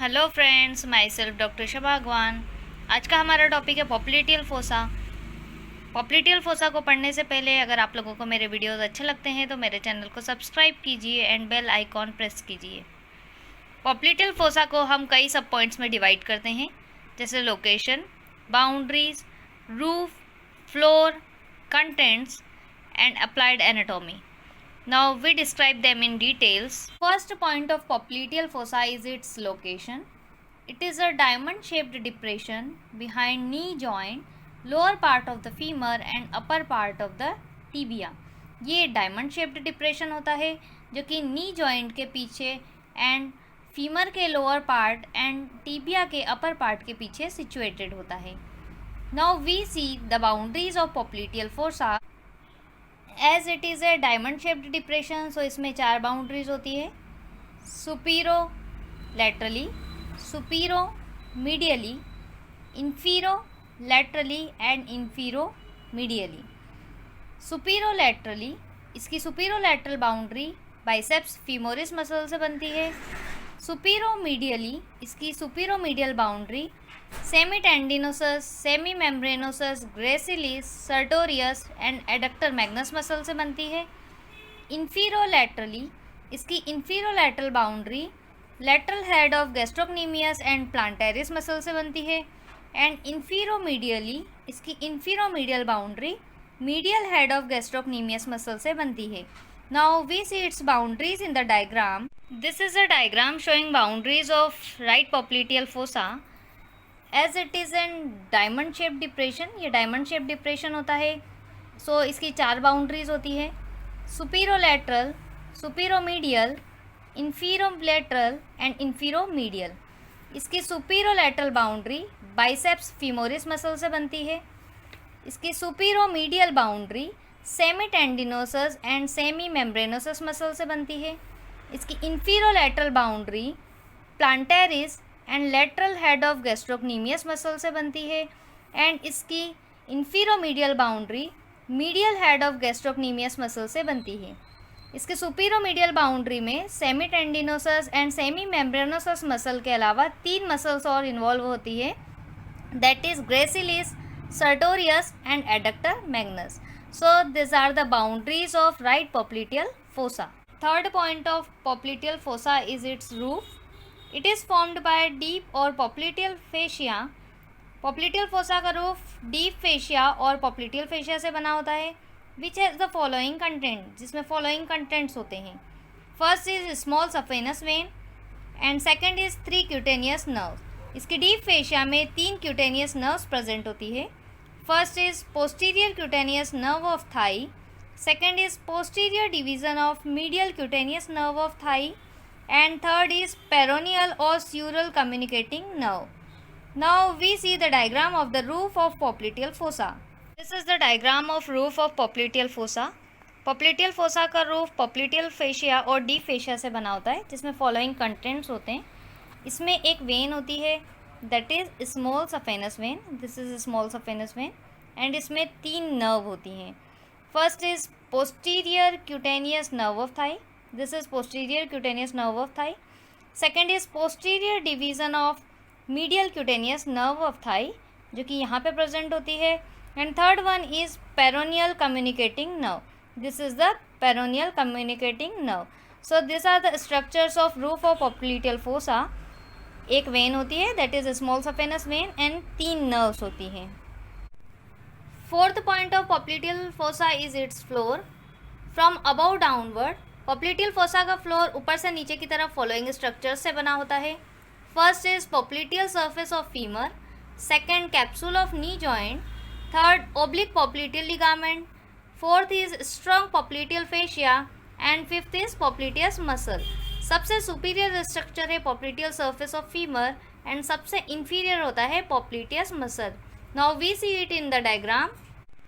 Hello friends, my self doctor शबागवान। आज का हमारा टॉपिक है पॉप्लिटियल फोसा। पॉप्लिटियल फोसा को पढ़ने से पहले अगर आप लोगों को मेरे वीडियोस अच्छे लगते हैं तो मेरे चैनल को सब्सक्राइब कीजिए एंड बेल आइकॉन प्रेस कीजिए। पॉप्लिटियल फोसा को हम कई सब पॉइंट्स में डिवाइड करते हैं, जैसे location, boundaries, roof, floor, contents and applied anatomy. Now we describe them in details. First point of popliteal fossa is its location. It is a diamond-shaped depression behind knee joint, lower part of the femur and upper part of the tibia. ये diamond shaped depression होता है जो कि knee joint के पीछे and femur के lower part and tibia के upper part के पीछे सिचुएटेड होता है. Now we see the boundaries of popliteal fossa. As it is a diamond shaped depression, so इसमें 4 बाउंड्रीज होती है. Supero laterally, supero medially, infero laterally and infero medially. Supero laterally, इसकी supero lateral boundary biceps femoris muscle से बनती है. Supero medially, इसकी supero medial boundary semi tendinosus, semi membranosus, gracilis, sartorius and adductor magnus muscle से बनती है. Inferolaterally, इसकी inferolateral boundary lateral head of gastrocnemius and plantaris muscle से बनती है. एंड इन्फीरोमीडियली, इसकी inferomedial boundary medial head of gastrocnemius muscle से बनती है. Now we see its boundaries in the diagram. This is a diagram showing boundaries of right popliteal fossa. As it is N diamond shape depression, ये diamond shape depression होता है. So इसकी 4 boundaries होती है. Superolateral, superomedial, inferolateral and inferomedial. इसकी superolateral boundary biceps femoris muscle से बनती है. इसकी superomedial boundary semi टेंडिनोसस and semi मेम्ब्रेनोसस muscle से बनती है. इसकी inferolateral boundary plantaris and lateral head of gastrocnemius muscle से बनती है. एंड इसकी inferomedial boundary medial head of gastrocnemius muscle से बनती है. इसके सुपीरोमीडियल बाउंड्री में सेमी टेंडिनोसस एंड सेमी मेम्ब्रेनोसस मसल के अलावा 3 मसल्स और इन्वॉल्व होती है, that is gracilis, sartorius and adductor magnus. So this are the boundaries of right popliteal fossa. Third point of popliteal fossa is its roof. It is formed by deep और popliteal fascia. Popliteal fossa का roof deep fascia और popliteal fascia से बना होता है. Which has the following content, जिसमें following contents होते हैं. First is small saphenous vein and second is 3 cutaneous nerves. इसकी deep fascia में 3 cutaneous nerves present होती है. First is posterior cutaneous nerve of thigh. Second is posterior division of medial cutaneous nerve of thigh. And third is peroneal or sural communicating nerve. Now we see the diagram of the roof of popliteal fossa. This is the diagram of roof of popliteal fossa. Popliteal fossa का roof popliteal fascia और deep fascia से बना होता है, जिसमें following contents होते हैं. इसमें एक वेन होती है, that is small saphenous vein. This is small saphenous vein. And इसमें 3 nerve होती हैं. First is posterior cutaneous nerve of thigh. This is posterior cutaneous nerve of thigh. Second is posterior division of medial cutaneous nerve of thigh, जो कि यहाँ पे present होती है. And third one is peroneal communicating nerve. This is the peroneal communicating nerve. So these are the structures of roof of popliteal fossa. एक vein होती है, that is a small saphenous vein, and 3 nerves होती हैं. Fourth point of popliteal fossa is its floor. From above downward, popliteal fossa का floor ऊपर से नीचे की तरफ फॉलोइंग स्ट्रक्चर्स से बना होता है. First is popliteal surface of femur, second capsule of knee joint, third oblique popliteal ligament, fourth is strong popliteal fascia and fifth is popliteus muscle. सबसे सुपीरियर स्ट्रक्चर है popliteal surface of femur and सबसे inferior होता है popliteus muscle. Now we see it in the diagram.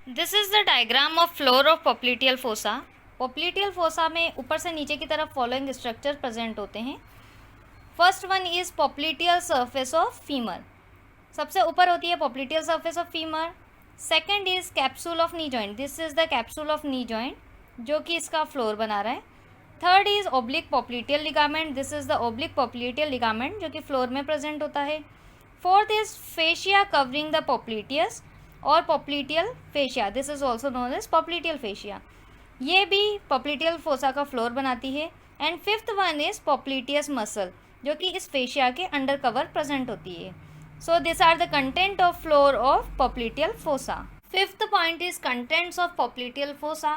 This is the diagram of floor of popliteal fossa. Popliteal fossa में ऊपर से नीचे की तरफ फॉलोइंग स्ट्रक्चर प्रेजेंट होते हैं. First one is popliteal surface of femur. सबसे ऊपर होती है popliteal surface of femur. Second is capsule of knee joint. This is the capsule of knee joint जो कि इसका फ्लोर बना रहा है. Third is oblique popliteal ligament, this is the oblique popliteal ligament जो कि फ्लोर में प्रेजेंट होता है। Fourth is fascia covering the popliteus और popliteal fascia, this is also known as popliteal fascia, ये भी पॉप्लिटियल फोसा का फ्लोर बनाती है। And fifth one is popliteus muscle जो कि इस फेशिया के अंडर कवर प्रेजेंट होती है। So this are the content of floor of popliteal fossa. Fifth point is contents of popliteal fossa.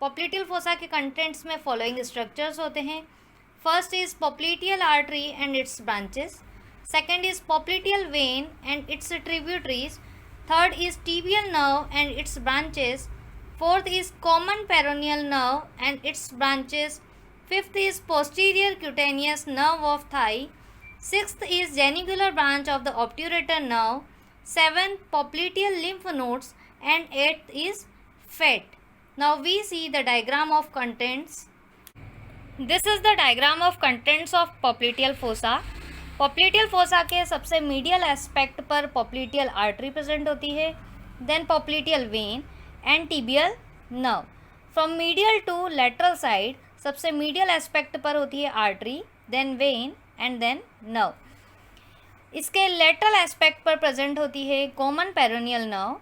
Popliteal fossa के कंटेंट्स में फॉलोइंग स्ट्रक्चर्स होते हैं। First is popliteal artery and its branches, second is popliteal vein and its tributaries, third is tibial nerve and its branches, fourth is common peroneal nerve and its branches, fifth is posterior cutaneous nerve of thigh, sixth is genicular branch of the obturator nerve, seventh popliteal lymph nodes, and eighth is fat. Now we see the diagram of contents. This is the diagram of contents of popliteal fossa. popliteal fossa के सबसे medial aspect पर popliteal artery present होती है, then popliteal vein and tibial nerve. From medial to lateral side सबसे medial aspect पर होती है artery, then vein and then nerve. इसके लेटरल एस्पेक्ट पर प्रेजेंट होती है common peroneal nerve,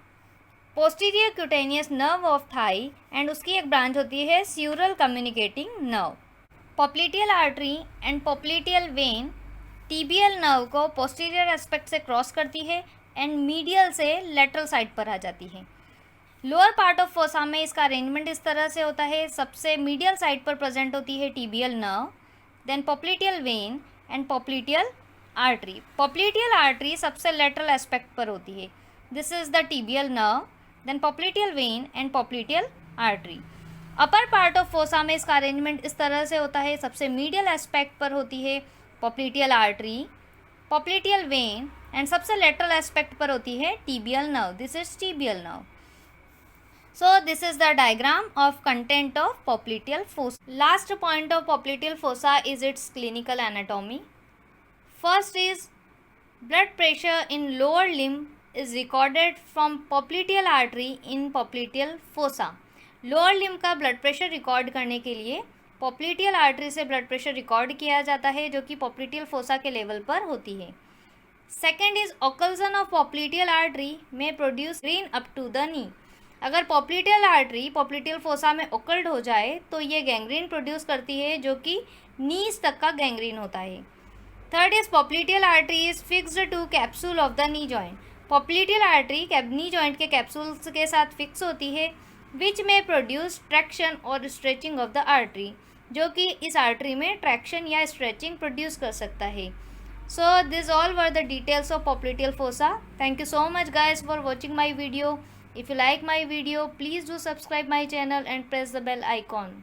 posterior cutaneous nerve of thigh and उसकी एक ब्रांच होती है sural communicating nerve. Popliteal artery and popliteal vein tibial nerve को पोस्टीरियर एस्पेक्ट से क्रॉस करती है एंड मीडियल से लेटरल साइड पर आ जाती है। लोअर पार्ट ऑफ फोसा में इसका अरेंजमेंट इस तरह से होता है, सबसे मीडियल साइड पर प्रेजेंट होती है tibial nerve, then popliteal vein and popliteal artery. Popliteal artery सबसे लेटरल एस्पेक्ट पर होती है, this is the tibial nerve, then popliteal vein and popliteal artery. Upper part of fossa में इसका अरेंजमेंट इस तरह से होता है, सबसे मीडियल एस्पेक्ट पर होती है popliteal artery, popliteal vein and सबसे लेटरल एस्पेक्ट पर होती है tibial nerve, this is tibial nerve. So this is the diagram of content of popliteal fossa. Last point of popliteal fossa is its clinical anatomy. First is blood pressure in lower limb is recorded from popliteal artery in popliteal fossa. Lower limb का blood pressure record करने के लिए popliteal artery से blood pressure record किया जाता है जो कि popliteal fossa के level पर होती है। Second is occlusion of popliteal artery may produce gangrene up to the knee. अगर पॉप्लिटियल आर्टरी पॉप्लिटियल फोसा में ओकल्ड हो जाए तो ये गैंग्रीन प्रोड्यूस करती है जो कि नीज तक का गैंग्रीन होता है। Third is popliteal artery is fixed to capsule of the knee joint. Popliteal artery knee joint के कैप्सूल्स के साथ फिक्स होती है विच में प्रोड्यूस ट्रैक्शन और स्ट्रेचिंग ऑफ द आर्टरी, जो कि इस आर्टरी में ट्रैक्शन या स्ट्रेचिंग प्रोड्यूस कर सकता है। So this all were the details of popliteal fossa. Thank you so much guys for watching my video. If you like my video, please do subscribe my channel and press the bell icon.